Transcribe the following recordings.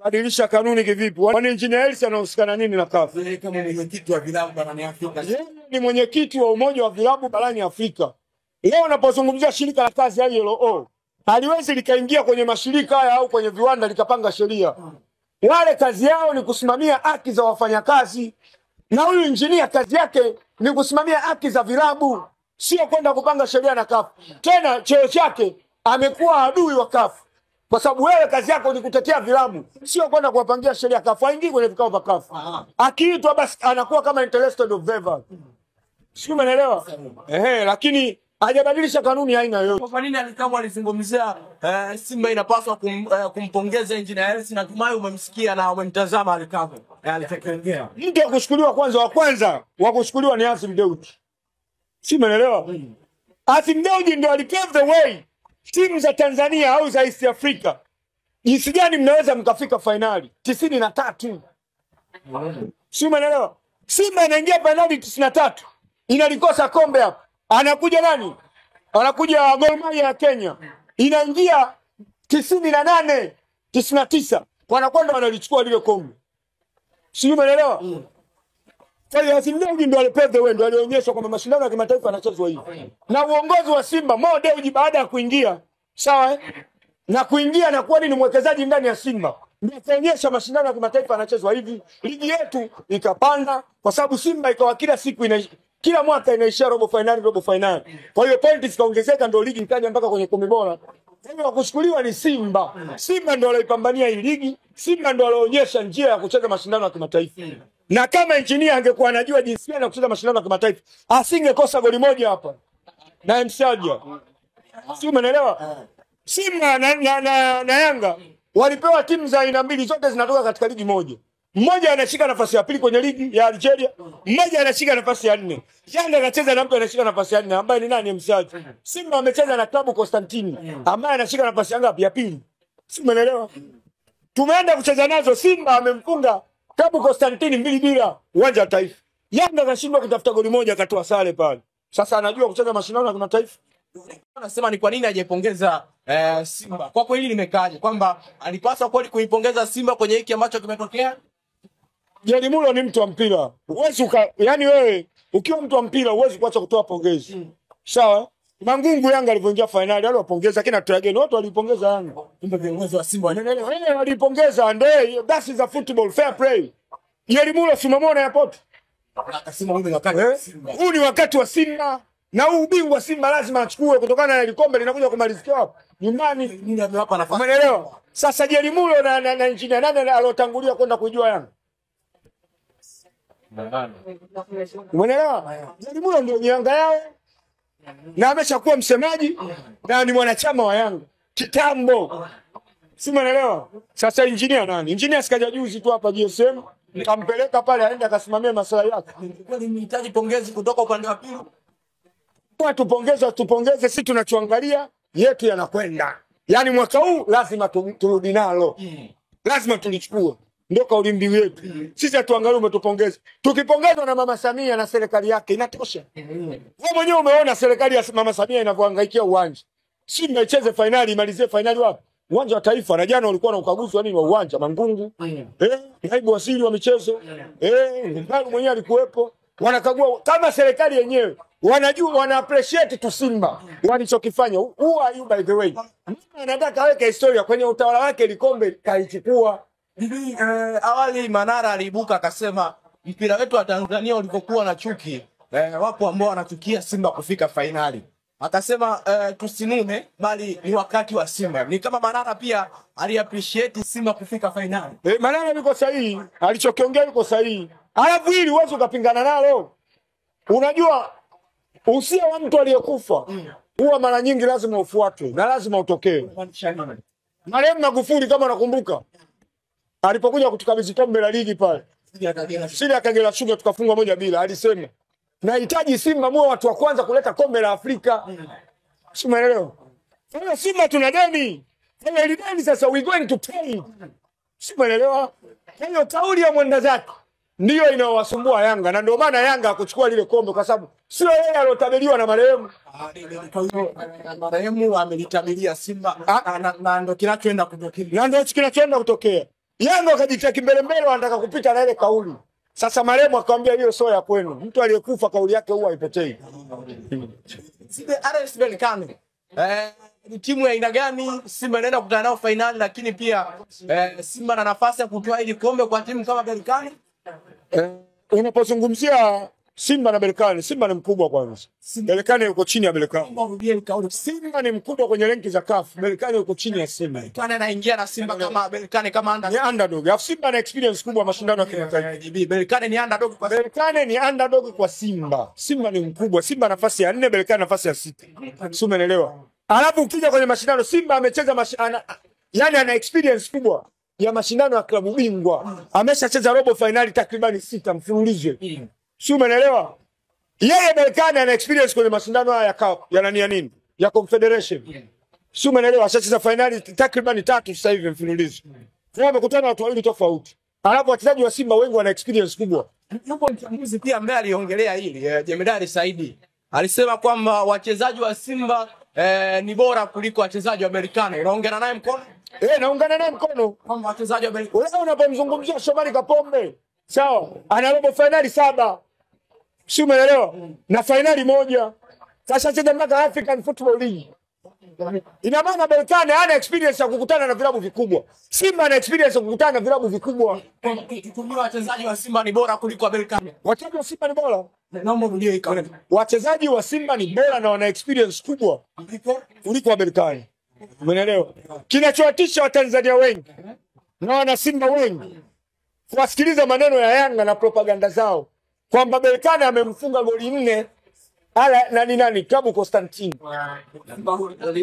Badilisha kanuni kivipi? Kwani Engineer Hersi anahusikana nini na CAF? Kama mwenyekiti wa vilabu barani Afrika. Ni mwenyekiti wa umoja wa vilabu barani Afrika. Leo unapozungumzia shirika la kazi ILO, haliwezi likaingia kwenye mashirika haya au kwenye viwanda likapanga sheria. Wale kazi yao ni kusimamia haki za wafanyakazi. Na huyu engineer kazi yake ni kusimamia haki za vilabu, sio kwenda kupanga sheria na CAF. Tena cheo chake amekuwa adui wa CAF. Kwa sababu wewe kazi yako ni kutetea vilabu, sio kwenda kuwapangia sheria CAF. Haingii kwenye vikao vya CAF. Akiitwa basi anakuwa kama interested observer. Sio, umeelewa? Lakini hajabadilisha kanuni haina yoyote. Kwa nini Alikamwe alizungumzia Simba inapaswa kumpongeza Engineer Hersi, na tumai umemsikia na umemtazama Alikamwe alichokiongea? Mtu akushukuriwa wa kwanza wa kushukuriwa ni Azim Dewji. Si umeelewa? Azim Dewji ndio alipave the way timu za Tanzania au za East Africa. Jinsi gani mnaweza mkafika finali 93. Si umeelewa? Simba inaingia finali 93. Inalikosa kombe hapa. Anakuja nani? Anakuja Gor Mahia ya Kenya. Inaingia 98, 99. Wanakwenda wanalichukua lile kombe. Si umeelewa? Kwa hiyo Azim Dewji ndio alipave the way, ndio alionyesha kwamba mashindano ya kimataifa yanachezwa hivi. Na uongozi wa Simba, Mo Dewji baada ya kuingia, sawa na kuingia na kuwa ni mwekezaji ndani ya Simba, ndio kuonyesha mashindano ya kimataifa yanachezwa hivi. Ligi yetu ikapanda kwa sababu Simba ikawa kila siku kila mwaka inaishia robo finali. Kwa hiyo pointi zikaongezeka, ndio ligi ikaja mpaka kwenye 10 bora. Kwa kushukuriwa ni Simba. Simba ndio alipambania hii ligi, Simba ndio alionyesha njia ya kucheza mashindano ya kimataifa. Na kama engineer angekuwa anajua jinsi gani ya kucheza mashindano ya kimataifa, asingekosa goli moja hapa na Msaja. Si umeelewa? Simba na Yanga walipewa timu za aina mbili, zote zinatoka katika ligi moja. Mmoja anashika nafasi ya pili kwenye ligi ya Algeria, mmoja anashika nafasi ya 4. Yanga anacheza na mtu anashika nafasi ya 4 ambaye ni nani? Msaji. Simba amecheza na klabu Constantine ambaye anashika nafasi ya ngapi? Ya pili. Si umeelewa? Tumeenda kucheza nazo, Simba amemfunga klabu Constantine 2-0 uwanja wa Taifa. Yanga akashindwa kutafuta goli moja, akatoa sare pale. Sasa anajua kucheza mashindano ya kimataifa. Anasema ni kwa nini hajapongeza Simba? Kwa kweli nimekaje kwamba alipaswa kweli kuipongeza Simba kwenye hiki ambacho kimetokea? Jelimulo ni mtu wa mpira. Yaani wewe ukiwa mtu wa mpira huwezi kuacha kutoa pongezi. Sawa? Mangungu Yanga alivyoingia finali aliwapongeza, kina Trageni wote walipongeza Yanga. Kumbe viongozi wa Simba walipongeza, ndio that is a football fair play. Jelimulo simamona hapo. Akasema huyu ni wakati wa Simba. Huu ni wakati wa Simba. Na huu ubingwa Simba lazima achukue kutokana na ile kombe linakuja kumalizikia hapo. Nyumbani nini amewapa nafasi. Umeelewa? Sasa Jelimulo na engineer nani alotangulia kwenda kujua Yanga? Umeelewa? Jelimulo ndio Yanga yao. Na ameshakuwa msemaji na ni mwanachama wa Yanga kitambo. Si umeelewa? Sasa engineer nani? Engineer sikaja juzi tu hapa GSM, nikampeleka pale aende akasimamia masuala yake. Kwani nihitaji pongezi kutoka upande wa pili? Kwa tupongeze, sisi tunachoangalia yetu yanakwenda. Yaani mwaka huu lazima turudi nalo. Lazima tulichukue. Ndio kauli mbiu yetu. Sisi hatuangalie umetupongeza. Tukipongezwa na Mama Samia na serikali yake inatosha. Wewe mwenyewe umeona serikali ya Mama Samia inavyohangaikia uwanja. Simba icheze finali, imalizie finali wapi? Uwanja wa Taifa. Na jana ulikuwa na ukaguzi wa nini wa uwanja Mangungu. Naibu waziri wa michezo. Ngalu mwenyewe alikuwepo. Wanakagua kama serikali yenyewe wanajua, wana appreciate tu Simba walichokifanya. Who are you by the way? Anataka aweke historia kwenye utawala wake, likombe kaichukua. Awali Manara aliibuka akasema mpira wetu wa Tanzania ulikokuwa na chuki, wapo ambao wanachukia Simba kufika finali. Akasema tusinune bali ni wakati wa Simba. Ni kama Manara pia aliappreciate Simba kufika finali. Manara yuko sahihi, alichokiongea yuko sahihi. Alafu hili uwezo ukapingana nalo. Unajua usia wa mtu aliyekufa huwa mara nyingi lazima ufuatwe na lazima utokee. Marehemu Magufuli kama nakumbuka alipokuja kutukabidhi kombe la ligi pale, Sili ya Kagera Sugar tukafungwa 1-0, alisema nahitaji Simba muwe watu wa kwanza kuleta kombe la Afrika. Si umeelewa? Kwa hiyo Simba tuna deni. Kwa hiyo deni sasa we going to pay. Si umeelewa? Kwa hiyo kauli ya mwenda zake ndio inawasumbua Yanga, na ndio maana Yanga kuchukua lile kombe kwa sababu sio yeye aliyotabiriwa na marehemu. Marehemu amelitabiria Simba na ndio kinachoenda kutokea. Na ndio kinachoenda kutokea. Yanga wakajitia kimbelembele wanataka kupita na ile kauli. Sasa marehemu akamwambia hiyo sio ya kwenu. Mtu aliyekufa kauli yake huwa haipotei. RS Berkane. Ni timu ya aina gani? Simba inaenda kukutana nao finali, lakini pia Simba na nafasi ya kutoa ile kombe kwa timu kama Berkane. Unapozungumzia Simba na Berkane, Simba ni mkubwa kwanza. Berkane yuko chini ya Berkane. Simba ni mkubwa kwenye renki za CAF. Berkane yuko chini ya Simba. Berkane anaingia na Simba kama Berkane kama ni underdog. Alafu Simba na experience kubwa mashindano ya kimataifa. Berkane ni underdog kwa Berkane ni underdog kwa Simba. Simba ni mkubwa. Simba nafasi ya 4, Berkane nafasi ya 6. Sio, umeelewa? Alafu ukija kwenye mashindano Simba amecheza yani ana experience kubwa ya mashindano ya klabu bingwa. Ameshacheza robo finali takriban 6 mfululizo. Sio, umeelewa? Yeye Berkane ana experience kwenye mashindano haya ya CAF, ya nini? Ya Confederation. Sio, umeelewa? Ashacheza finali takriban 3 sasa hivi mfululizo. Kwa wamekutana watu wawili tofauti. Alafu wachezaji wa Simba wengi wana experience kubwa. Yupo mchambuzi pia ambaye aliongelea hili, Jemedari Saidi. Alisema kwamba wachezaji wa Simba ni bora kuliko wachezaji wa Berkane. Unaungana naye mkono? Naungana naye mkono. Kwamba wachezaji wa Berkane. Wewe unapomzungumzia Shomari Kapombe, sawa? Ana robo finali 7. Sio, umeelewa? Na finali 1. Sasa cheza mpaka African Football League. Ina maana Berkane hana experience ya kukutana na vilabu vikubwa. Simba ana experience ya kukutana na vilabu vikubwa. Tutumie wachezaji wa Simba ni bora kuliko Berkane. Wachezaji wa Simba ni bora. Naomba urudie hii kauli. Wachezaji wa Simba ni bora na wana experience kubwa kuliko Berkane. Umeelewa? Kinachowatisha Watanzania wengi na wana Simba wengi kuwasikiliza maneno ya Yanga na propaganda zao kwamba Berkane amemfunga goli 4 nani Klabu Constantine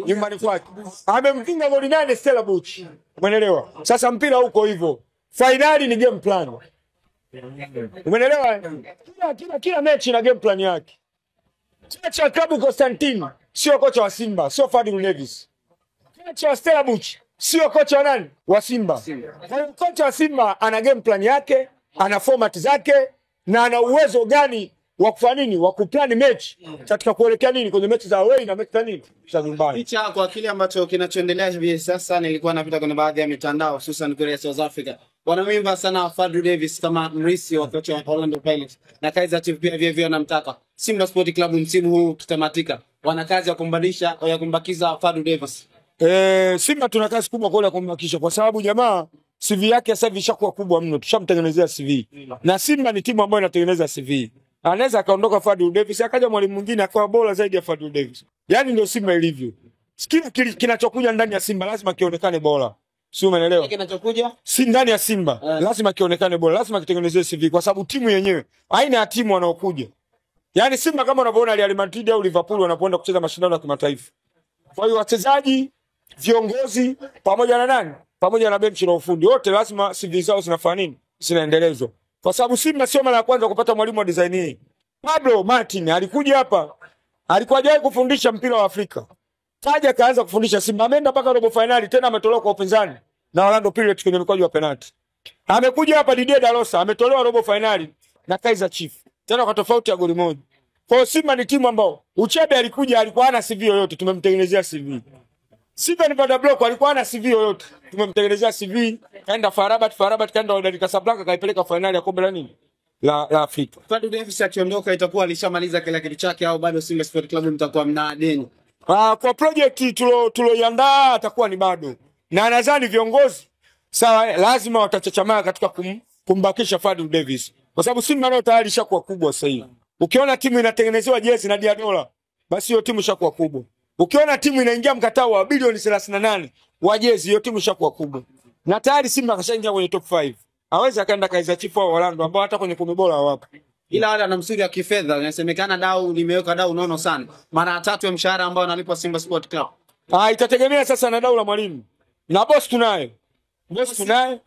nyumbani kwake. Amemfunga goli 8 Stella Buch. Umeelewa? Sasa mpira huko hivyo. Finali ni game plan. Umeelewa? Kila mechi na game plan yake. Kocha wa Klabu Constantine sio kocha wa Simba, sio Fadlu Davis. Kocha wa Stella Buch sio kocha wa nani? Wa Simba. Kocha wa Simba ana game plan yake, ana format zake na ana uwezo gani wa kufanya nini, wa kuplan mechi katika kuelekea nini kwenye mechi za away na mechi za nini za nyumbani. Licha kwa kile ambacho kinachoendelea hivi sasa, nilikuwa napita kwenye baadhi ya mitandao hususan kule South Africa. Wanamwimba sana Fadlu Davis kama mrisi wa kocha wa Orlando Pirates, na Kaizer Chiefs pia vile vile wanamtaka. Simba Sport Club msimu huu kitamatika, wana kazi ya kumbadilisha au ya kumbakiza Fadlu Davis. Simba tuna kazi kubwa kwa kumbakisha, kwa sababu jamaa CV yake sasa hivi ishakuwa kubwa mno, tushamtengenezea CV. Na Simba ni timu ambayo inatengeneza CV. Anaweza akaondoka Fadlu Davis akaja mwalimu mwingine akawa bora zaidi ya Fadlu Davis. Yaani ndio Simba ilivyo. Kila kinachokuja ndani ya Simba lazima kionekane bora. Sio, umeelewa? Kinachokuja si ndani ya Simba lazima kionekane bora, lazima kitengenezwe CV, kwa sababu timu yenyewe aina ya timu wanaokuja. Yaani Simba kama unavyoona Real Madrid au Liverpool wanapoenda kucheza mashindano ya kimataifa. Kwa hiyo wachezaji, viongozi pamoja na nani? Pamoja na benchi la ufundi wote lazima CV zao zinafanya nini? Zinaendelezwa. Kwa sababu Simba sio mara ya kwanza kupata mwalimu wa design hii. Pablo Martin alikuja hapa. Alikuwa hajawahi kufundisha mpira wa Afrika. Kaja kaanza kufundisha Simba. Ameenda mpaka robo finali, tena ametolewa kwa upinzani na Orlando Pirates kwenye mkwaju wa penalty. Amekuja hapa Didier Dalosa, ametolewa robo finali na Kaizer Chiefs, tena kwa tofauti ya goli moja. Kwa Simba ni timu ambao Uchebe alikuja alikuwa hana CV yoyote, tumemtengenezea CV. Simba ni Bada Block alikuwa hana CV yoyote, tumemtengenezea CV. Kaenda Farabat kaenda Wydad Casablanca, kaipeleka finali ya kombe la nini? La Afrika. Fadlu Davis akiondoka itakuwa alishamaliza kila kitu chake au bado Simba Sport Club mtakuwa mna deni? Kwa project tuloiandaa atakuwa ni bado. Na nadhani viongozi sawa lazima watachachamaa katika kumbakisha Fadlu Davis. Kwa sababu Simba nayo tayari ishakuwa kubwa sasa hivi. Ukiona timu inatengenezewa jezi na Diadola, basi hiyo timu ishakuwa kubwa. Ukiona timu inaingia mkataba wa bilioni 38 wa jezi, hiyo timu ishakuwa kubwa. Na tayari Simba kashaingia kwenye top 5. Hawezi akaenda Kaizer Chiefs au Orlando ambao hata kwenye 10 bora hawapo. Ila wale ana msuri ya kifedha, inasemekana dau limeweka dau nono sana. Mara 3 ya mshahara ambao analipwa Simba Sport Club. Itategemea sasa na dau la mwalimu. Na boss tunaye.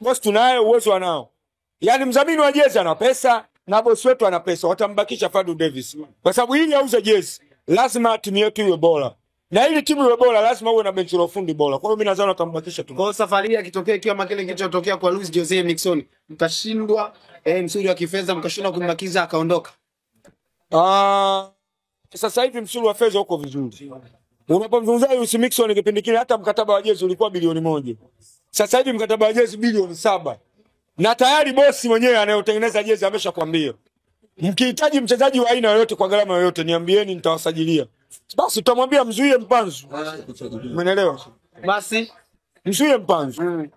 Boss tunaye uwezo anao. Yaani mdhamini wa jezi ana pesa na boss wetu ana pesa. Watambakisha Fadlu Davis. Kwa sababu ili auze jezi, lazima timu yetu iwe bora. Na ili timu iwe bora lazima uwe na benchi la ufundi bora. Kwa hiyo mimi nadhani watambakisha tu. Kwa safari ya kitokea ikiwa makele kilichotokea kwa Luis Jose Miquissone, mkashindwa msuri wa kifedha, mkashindwa kumbakiza akaondoka. Sasa hivi msuri wa fedha uko vizuri. Unapomzungumzia Luis Miquissone kipindi kile hata mkataba wa jezi ulikuwa bilioni 1. Sasa hivi mkataba wa jezi bilioni 7. Na tayari bosi mwenyewe anayotengeneza jezi ameshakwambia. Mkihitaji mchezaji wa aina yoyote kwa gharama yoyote niambieni nitawasajilia. Basi tutamwambia mzuie Mpanzu. Umeelewa? Basi Mzuie Mpanzu.